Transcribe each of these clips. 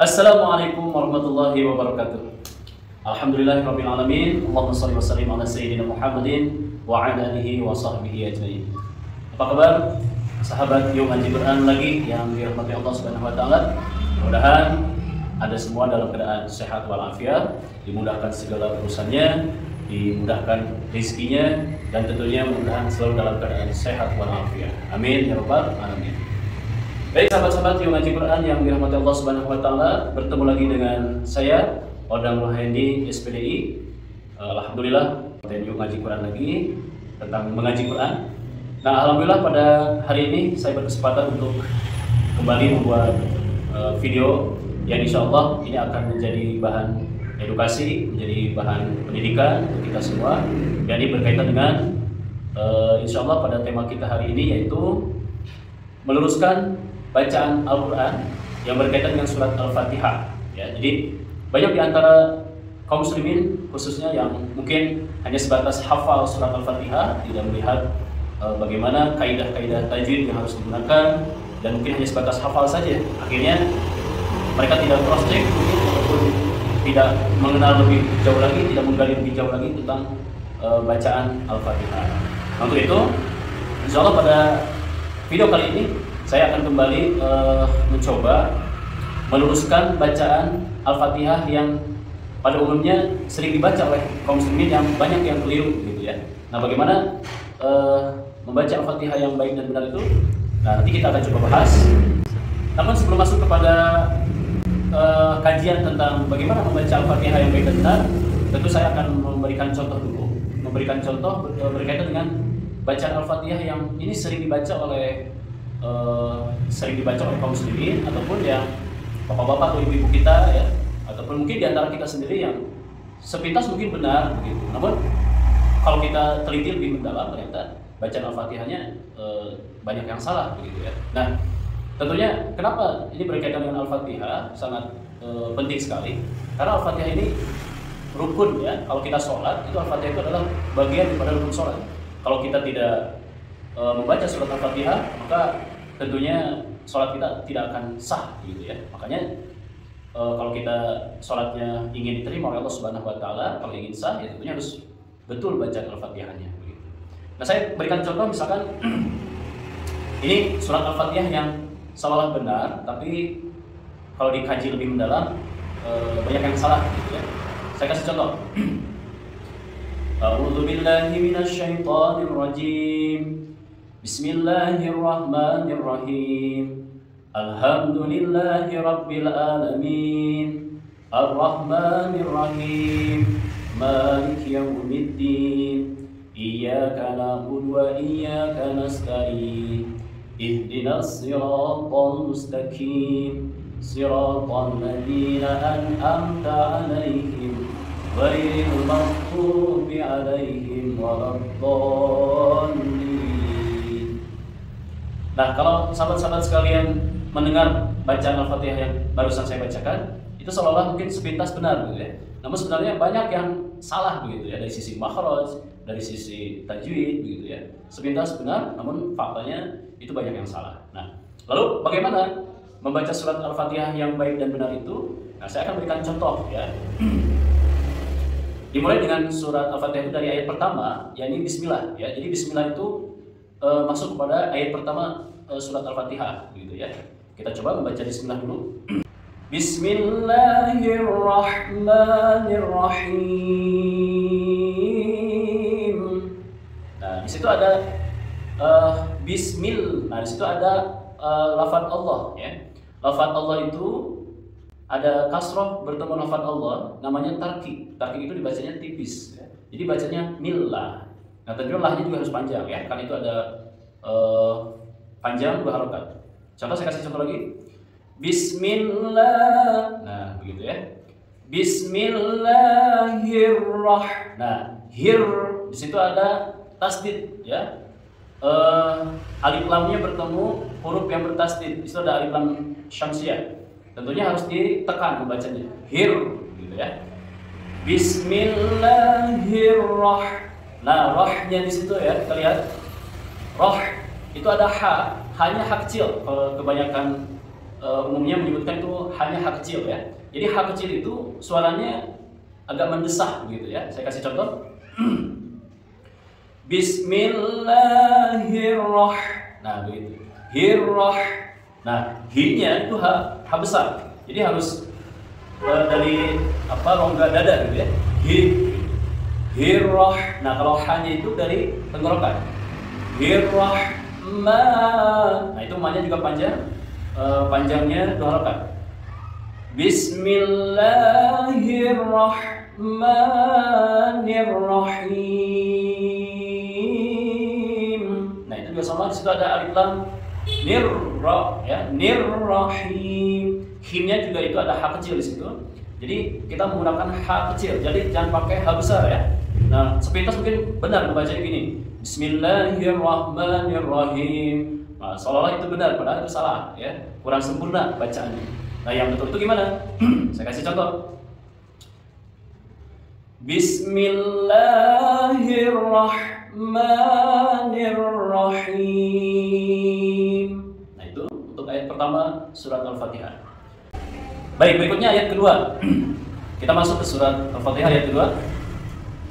Assalamualaikum warahmatullahi wabarakatuh. Alhamdulillahirabbil alamin. Allahumma shalli wa sallim ala sayyidina Muhammadin wa ala alihi wa sahbihi ajmain. Apa kabar sahabat Yuk Ngaji Quran lagi yang dirahmati Allah Subhanahu wa taala? Mudah-mudahan ada semua dalam keadaan sehat walafiat, dimudahkan segala urusannya, dimudahkan rezekinya, dan tentunya mudah-mudahan selalu dalam keadaan sehat walafiat. Amin ya rabbal alamin. Baik sahabat-sahabat Yuk Ngaji Quran yang dirahmati Allah Subhanahu wa taala, bertemu lagi dengan saya Odang Rohandi SPDI. Alhamdulillah dan Yuk Ngaji Quran lagi tentang mengaji Quran. Nah, alhamdulillah pada hari ini saya berkesempatan untuk kembali membuat video yang insya Allah ini akan menjadi bahan edukasi, menjadi bahan pendidikan untuk kita semua. Dan ini berkaitan dengan insya Allah pada tema kita hari ini, yaitu meluruskan bacaan Al-Quran yang berkaitan dengan surat Al-Fatihah. Ya, jadi banyak di antara kaum muslimin khususnya yang mungkin hanya sebatas hafal surat Al-Fatihah, tidak melihat bagaimana kaidah-kaidah tajwid yang harus digunakan, dan mungkin hanya sebatas hafal saja. Akhirnya mereka tidak cross check mungkin, ataupun tidak mengenal lebih jauh lagi, tidak menggali lebih jauh lagi tentang bacaan Al-Fatihah. Untuk itu, insya Allah pada video kali ini saya akan kembali mencoba meluruskan bacaan Al-Fatihah yang pada umumnya sering dibaca oleh kaum muslimin yang banyak yang keliru gitu ya. Nah, bagaimana membaca Al-Fatihah yang baik dan benar itu? Nah, nanti kita akan coba bahas. Namun sebelum masuk kepada kajian tentang bagaimana membaca Al-Fatihah yang baik dan benar, tentu saya akan memberikan contoh dulu. Memberikan contoh berkaitan dengan bacaan Al-Fatihah yang ini sering dibaca oleh kaum muslimin, ataupun yang bapak-bapak atau ibu-ibu kita ya, ataupun mungkin di antara kita sendiri yang sepintas mungkin benar begitu. Namun kalau kita teliti lebih mendalam, ternyata bacaan Al-Fatihahnya banyak yang salah begitu ya. Nah, tentunya kenapa ini berkaitan dengan Al-Fatihah sangat penting sekali, karena Al-Fatihah ini rukun ya. Kalau kita sholat, itu Al-Fatihah itu adalah bagian daripada rukun sholat. Kalau kita tidak membaca surat Al-Fatihah, maka tentunya sholat kita tidak akan sah gitu ya. Makanya kalau kita sholatnya ingin diterima oleh Allah Subhanahu wa taala, kalau ingin sah ya tentunya harus betul baca Al-Fatihahnya begitu. Nah, saya berikan contoh misalkan ini surat Al-Fatihah yang seolah benar, tapi kalau dikaji lebih mendalam banyak yang salah gitu ya. Saya kasih contoh. A'udzu billahi minasyaitonir rajim. Bismillahirrahmanirrahim. Alhamdulillahi rabbil alamin. Ar-Rahmanir Rahim. Maliki yaumiddin. Iyyaka na'budu wa iyyaka nasta'in. Ihdinas siratal mustaqim. Siratal ladzina an'amta 'alaihim ghairil maghdubi 'alaihim waladdallin. Nah, kalau sahabat-sahabat sekalian mendengar bacaan Al-Fatihah yang barusan saya bacakan, itu seolah-olah mungkin sepintas benar gitu ya. Namun sebenarnya banyak yang salah begitu ya, dari sisi makhraj, dari sisi tajwid begitu ya. Sepintas benar, namun faktanya itu banyak yang salah. Nah, lalu bagaimana membaca surat Al-Fatihah yang baik dan benar itu? Nah, saya akan berikan contoh ya. Dimulai dengan surat Al-Fatihah itu dari ayat pertama, yakni Bismillah ya. Jadi Bismillah itu masuk kepada ayat pertama surat Al-Fatihah gitu ya. Kita coba membaca Bismillah dulu. Bismillahirrahmanirrahim. Nah, di situ ada Bismil. Nah, di situ ada lafaz Allah ya. Lafaz Allah itu ada kasroh bertemu lafaz Allah, namanya tarki. Tarki itu dibacanya tipis ya. Jadi bacanya millah. Nah, tentunya lahnya juga harus panjang ya, karena itu ada panjang 2 harokat. Contoh, saya kasih contoh lagi. Bismillah. Nah, begitu ya. Bismillahirrahmanirrahim. Nah, hir di situ ada tasdid ya. Alif lamnya bertemu huruf yang bertasdid. Di situ ada alif lam syamsiyah. Tentunya harus ditekan membacanya. Hir gitu ya. Bismillahirrahmanirrahim. Nah, rohnya di situ ya, kita lihat. Roh itu ada ha, hanya ha kecil. Kalau kebanyakan umumnya menyebutkan itu hanya H kecil ya. Jadi H kecil itu suaranya agak mendesah gitu ya. Saya kasih contoh. Bismillahirrahmanirrahim. Nah begitu. Nah hi-nya itu H besar. Jadi harus dari rongga dada gitu ya. Nah kalau H-nya itu dari tenggorokan. Nah itu ma-nya juga panjang. Panjangnya 2 harokat. Bismillahirrahmanirrahim. Nah itu juga sama, di situ ada alif lam nirrahim. Himnya juga itu ada H kecil di situ. Jadi kita menggunakan H kecil. Jadi jangan pakai H besar ya. Nah sepintas mungkin benar membacanya gini. Bismillahirrahmanirrahim. Nah, seolah-olah itu benar, padahal itu salah ya. Kurang sempurna bacaannya. Nah yang betul itu gimana? Saya kasih contoh. Bismillahirrahmanirrahim. Nah itu untuk ayat pertama surat Al-Fatihah. Baik, berikutnya ayat kedua. Kita masuk ke surat Al-Fatihah ayat kedua.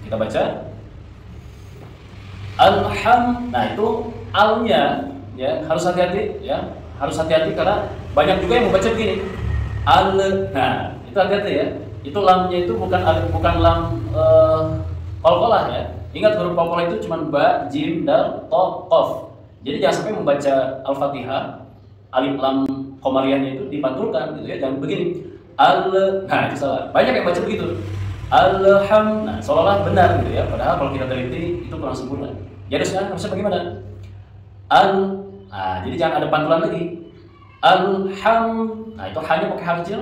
Kita baca. Nah itu alnya ya harus hati-hati ya. Harus hati-hati karena banyak juga yang membaca begini. Nah, itu hati-hati ya. Itu lamnya itu bukan lam qalqalah ya. Ingat huruf qalqalah itu cuma ba, jim, dal, ta, qaf. Jadi jangan sampai membaca Al-Fatihah alif lam qamariyahnya itu dipantulkan gitu ya. Jangan begini. Nah, itu salah. Banyak yang baca begitu. Nah, seolah-olah benar gitu ya. Padahal kalau kita teliti itu kurang sempurna. Jadi harusnya bagaimana? Nah, jadi jangan ada pantulan lagi. Nah itu hanya pakai H kecil.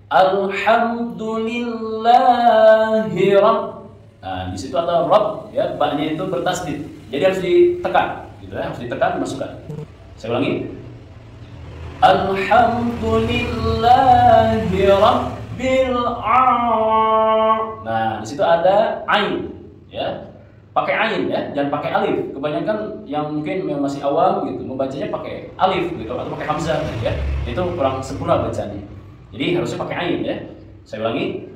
Alhamdulillahi rabb. Nah di situ ada rabb ya, ba-nya itu bertasdid. Jadi harus ditekan, gitu ya, harus ditekan dimasukkan. Saya ulangi. Alhamdulillahi rabbil alamin. Nah di situ ada ain, ya. Pakai ain ya, jangan pakai alif. Kebanyakan yang mungkin masih awam gitu membacanya pakai alif gitu atau pakai hamzah gitu ya. Itu kurang sempurna bacaannya. Jadi harusnya pakai ain ya. Saya ulangi.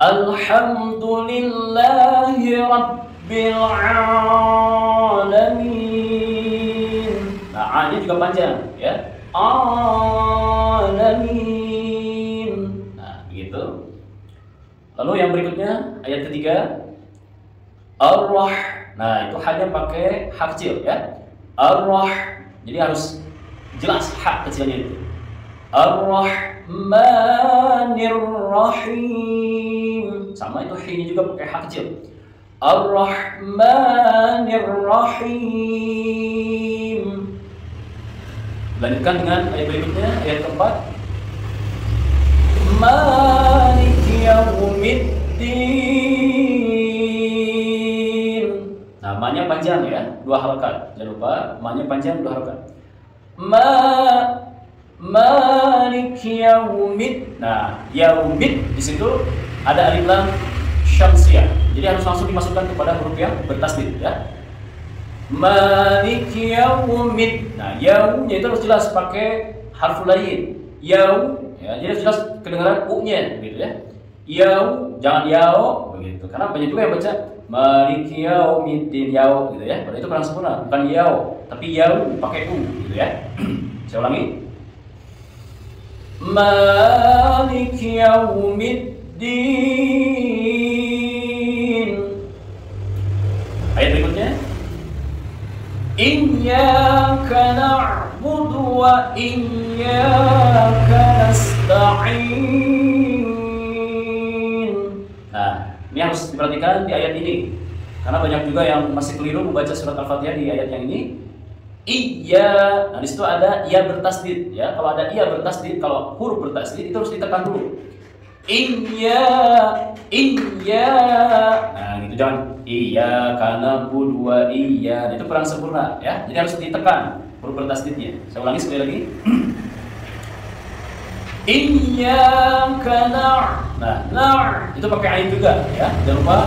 Alhamdulillahi rabbil alamin. Nah, a-nya juga panjang ya. Alamin. Nah, begitu. Lalu yang berikutnya ayat ketiga Ar-Rah. Nah itu hanya pakai H kecil ya. Ar-Rah. Jadi harus jelas H kecilnya itu. Ar-Rahmanir-Rahim. Sama itu H-nya juga pakai H kecil. Ar-Rahmanir-Rahim. Lanjutkan dengan ayat berikutnya, ayat keempat. Maliki yaumiddin. Nah, ma-nya panjang ya, 2 harokat. Jangan lupa, ma-nya panjang 2 harokat. Maliki yaumid. Nah, yaumid di situ ada alif lam syamsiyah. Jadi harus langsung dimasukkan kepada huruf yang bertasdid ya. Maliki yaumid. Nah, yaumnya itu harus jelas pakai harful lain. Yaum ya, jadi harus jelas kedengaran u-nya gitu ya. Yau, jangan yao begitu. Karena banyak juga yang baca Maliki yaumiddin yau gitu ya. Padahal itu kurang sempurna, bukan yau, tapi yau pakai u gitu ya. Saya ulangi. Maliki yaumiddin. Ayat berikutnya. Iyyaka na'budu wa iyyaka nasta'in. Nah, ini harus diperhatikan di ayat ini. Karena banyak juga yang masih keliru membaca surat Al-Fatihah di ayat yang ini. Iya, nah di situ ada iya bertasdid ya. Kalau ada iya bertasdid, kalau huruf bertasdid itu harus ditekan dulu. Iya. Nah, gitu jangan iya karena budua iya. Itu kurang sempurna ya. Jadi harus ditekan huruf bertasdidnya. Saya ulangi sekali lagi. Iya karena nah, itu pakai ain juga ya. Jangan lupa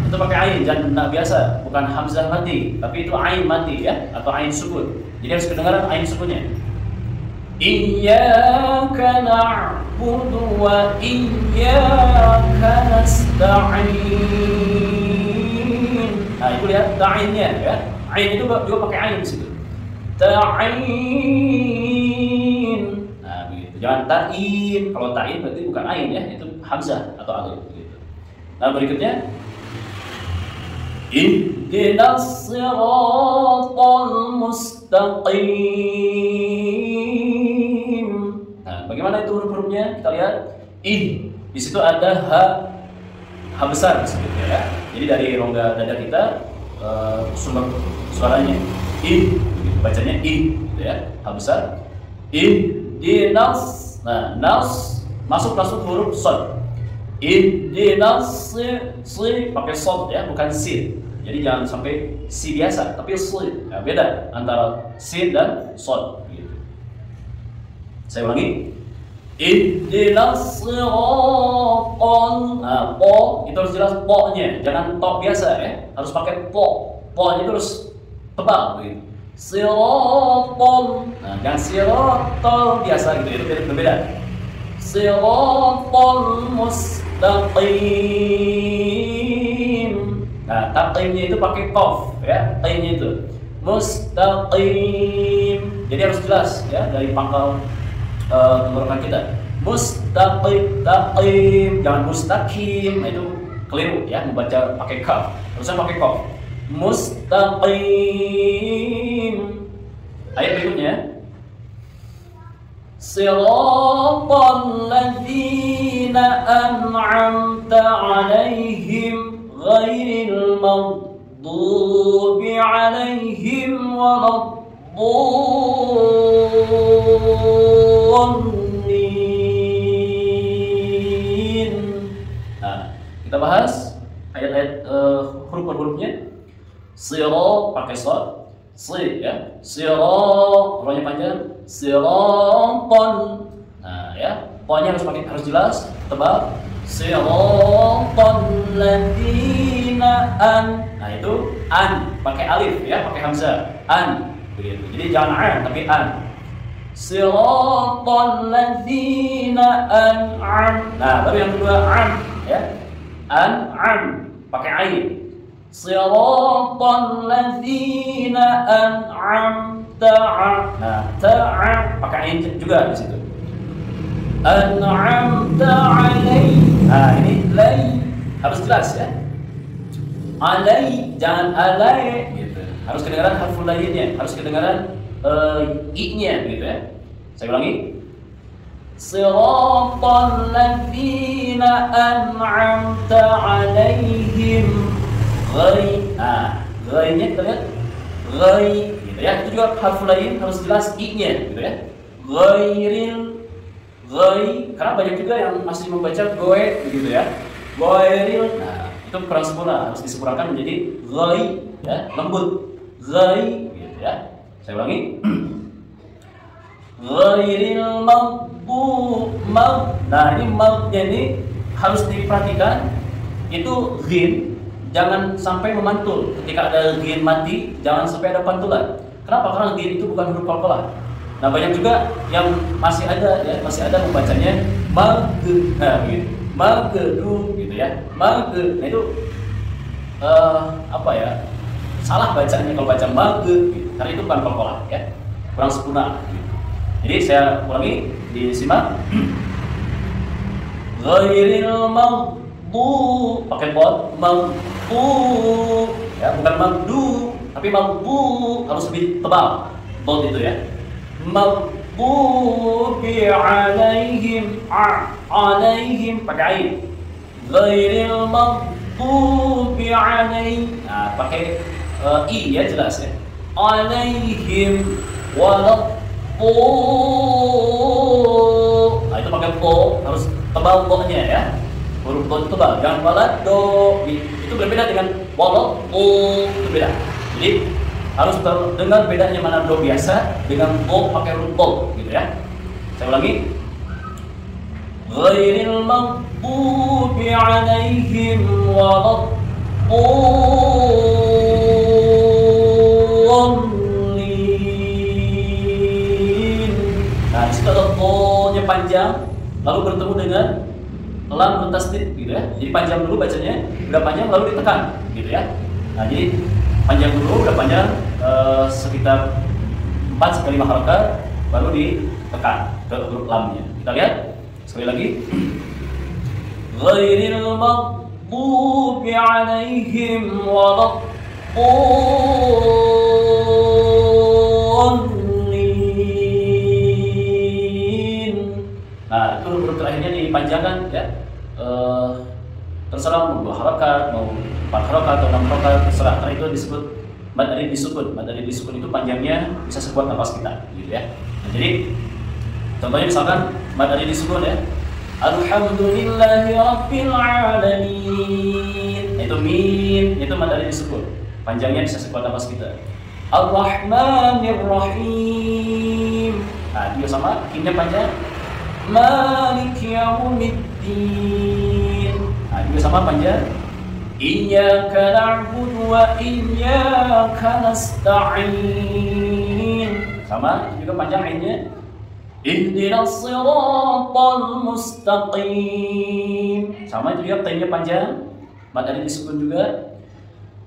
itu pakai ain, jangan biasa, bukan hamzah mati, tapi itu ain mati ya, atau ain sukun. Jadi harus kedengaran ain sukunnya. Iyyaka na'budu wa iyyaka nasta'in. Nah, itu lihat ta'innya ya. Ain itu juga pakai ain di situ. Ta'in. Nah, begitu. Jangan ta'in. Kalau ta'in berarti bukan ain ya, itu hamzah atau alif begitu. Nah, berikutnya ihdinas siratal mustaqim. Nah, bagaimana itu huruf-hurufnya? Kita lihat. Di situ ada H besar disebutnya ya. Jadi dari rongga dada kita sumber suaranya bacanya gitu ya, H besar. Ihdinas. Nah, nas masuk huruf shad. Ihdinas pakai shad ya, bukan sin. Jadi jangan sampai si biasa, tapi sin. Ya, beda antara sin dan shad gitu. Saya ulangi. Ihdinas siratal. Nah, po itu harus jelas po-nya, jangan to biasa ya. Harus pakai po. Po-nya itu harus tebal begitu. Siratal. Nah, jangan siratal biasa gitu, itu berbeda. Siratal mustaqim. Nah, taqimnya itu pakai qaf ya, qaimnya itu mustaqim. Jadi harus jelas ya dari pangkal tenggorokan kita. Mustaqim, taqim, jangan mustaqim, itu keliru ya, membaca pakai kaf. Harusnya pakai qaf. Mustaqim. Ayat berikutnya. Siratal ladzina an'amta 'alaihim ghairil maghdubi 'alaihim waladdallin. Nah, kita bahas ayat-ayat huruf-hurufnya. Sira pakai shad, si ya. Sira rohnya panjang, siratan. Nah, ya. Pokoknya harus jelas, tebal. Siratal ladzina an. Nah, itu an pakai alif ya, pakai hamzah. An begitu. Jadi jangan an tapi an. Siratal ladzina an'am. Nah, baru yang kedua an ya. An'am pakai ain. Siratal ladzina an'amta. Nah, ta'a pakai ain juga di situ. An'amta 'alaihim. Nah, ini lai harus jelas ya. Alai jangan alai gitu. Harus kedengaran harful lainnya, harus kedengaran i-nya gitu ya. Saya ulangi. Siratal ladzina an'amta 'alaihim. Nah, ghainya kita lihat. Ghai gitu ya. Itu juga harful lain harus jelas i-nya gitu ya. Ghairil ghai, karena banyak juga yang masih membaca goe begitu ya. Ghairil. Nah, itu kurang sempurna, harus disempurnakan menjadi ghai ya, lembut. Ghai gitu ya. Saya ulangi. Ghairil maghdubi. Nah, ini maghnya ini harus diperhatikan. Itu ghin jangan sampai memantul. Ketika ada ghin mati, jangan sampai ada pantulan. Kenapa? Karena ghin itu bukan huruf qalqalah. Nah, banyak juga yang masih ada membacanya mag. Nah, begitu. Magdu gitu ya. Mag. Nah, itu apa ya? Salah bacanya kalau baca mag gitu. Karena itu bukan qalqalah ya. Kurang sempurna gitu. Jadi saya ulangi, disimak. Ghairil maghdu pakai bod, maghdu ya, bukan maghdu tapi maghdu harus lebih tebal bod itu ya. Maghdubi 'alaihim, alaihim pakai ain. Ghairil maghdubi 'alaihim. Nah, pakai i ya, jelas ya. 'Alaihim waladdallin. Nah, itu pakai po, harus tebal po-nya ya. Huruf do itu tebal, jangan waladdo. Itu berbeda dengan waladdo, itu beda. Jadi harus terdengar bedanya mana do biasa dengan do pakai huruf do gitu ya. Saya ulangi. Ghairil maghdubi 'alaihim waladdallin. Nah, di situ ada to-nya panjang, lalu bertemu dengan lam bertasdid gitu ya. Jadi panjang dulu bacanya, udah panjang lalu ditekan gitu ya. Nah, jadi panjang dulu, udah panjang sekitar 4 sampai 5 harakat baru ditekan ke huruf lamnya. Kita lihat sekali lagi. Ghairil maghdubi 'alaihim waladdallin. Nah, itu huruf terakhirnya dipanjangkan ya. Terserah mau 2 harakat, mau 4 harakat atau 6 harakat, terserah. Karena itu disebut mad arid disukun. Mad arid disukun itu panjangnya bisa sekuat nafas kita, gitu ya. Nah, jadi contohnya misalkan mad arid disukun ya. Alhamdulillahi rabbil alamin. Itu min, itu mad arid disukun. Panjangnya bisa sekuat nafas kita. Ar-Rahmanir Rahim. Nah, juga sama, kinnya panjang. Maliki yaumiddin. Nah, juga sama panjang. Iyyaka na'budu wa iyyaka nasta'in. Sama, itu juga panjang ainnya. Ihdinas siratal mustaqim. Sama, itu juga taimnya panjang. Mad arid disukun juga.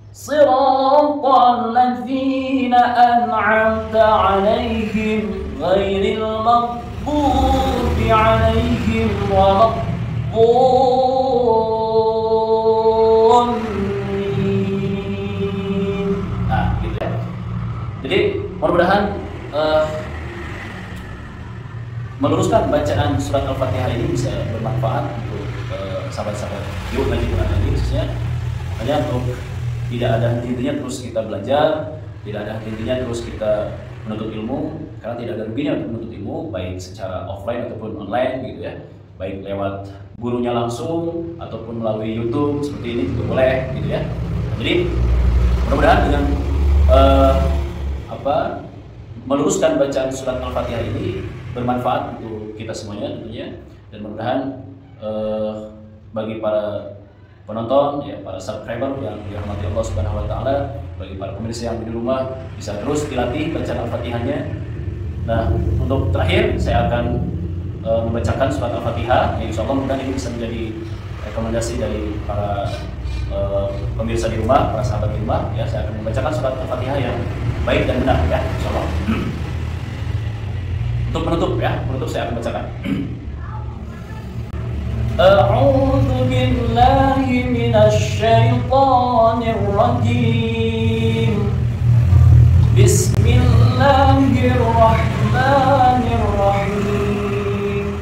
Siratal ladzina an'amta 'alaihim ghairil maghdubi 'alaihim waladdallin. Nah, gitu ya. Jadi mudah-mudahan meluruskan bacaan surat Al-Fatihah ini bisa bermanfaat untuk sahabat-sahabat yuk lanjutkan lagi, khususnya hanya untuk tidak ada henti-hentinya terus kita belajar, tidak ada henti-hentinya terus kita menuntut ilmu, karena tidak ada ruginya untuk menuntut ilmu baik secara offline ataupun online gitu ya, baik lewat gurunya langsung ataupun melalui YouTube seperti ini juga boleh gitu ya. Jadi mudah-mudahan dengan meluruskan bacaan surat Al-Fatihah ini bermanfaat untuk kita semuanya tentunya, dan mudah-mudahan bagi para penonton ya, para subscriber yang dirahmati Allah Subhanahu wa taala, bagi para pemirsa yang di rumah bisa terus dilatih bacaan Al-Fatihahnya. Nah, untuk terakhir saya akan membacakan surat Al-Fatihah, yang insyaallah mudah-mudahan ini bisa menjadi rekomendasi dari para pemirsa di rumah, para sahabat di rumah ya. Saya akan membacakan surat Al-Fatihah yang baik dan benar ya, insyaallah. Untuk penutup ya, penutup saya akan bacakan. A'udzu billahi minasy syaithanir rajim. Bismillahirrahmanirrahim.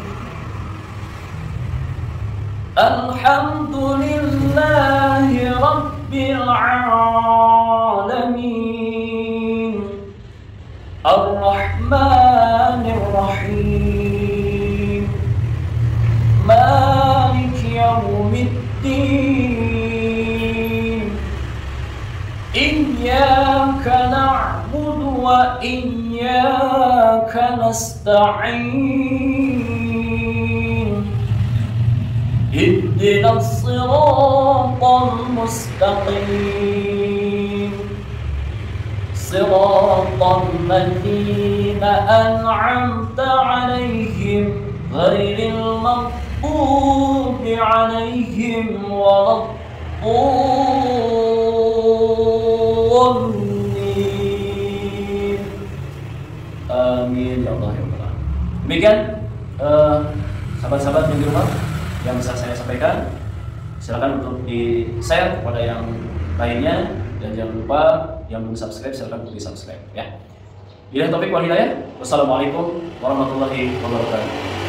Alhamdulillahi rabbil alamin. Ar-Rahmanir Rahim. Maliki yaumiddin. Iyyaka na'budu wa iyyaka nasta'in. Ihdinas siratal mustaqim. Siratal ladzina an'amta 'alaihim ghairil maghdubi 'alaihim waladdallin. Amin ya Allah ya Allah. Demikian sahabat-sahabat yang di rumah yang bisa saya sampaikan. Silakan untuk di-share kepada yang lainnya, dan jangan lupa yang belum subscribe silakan untuk di-subscribe ya. Bila taufiq wal hidayah. Wassalamualaikum warahmatullahi wabarakatuh.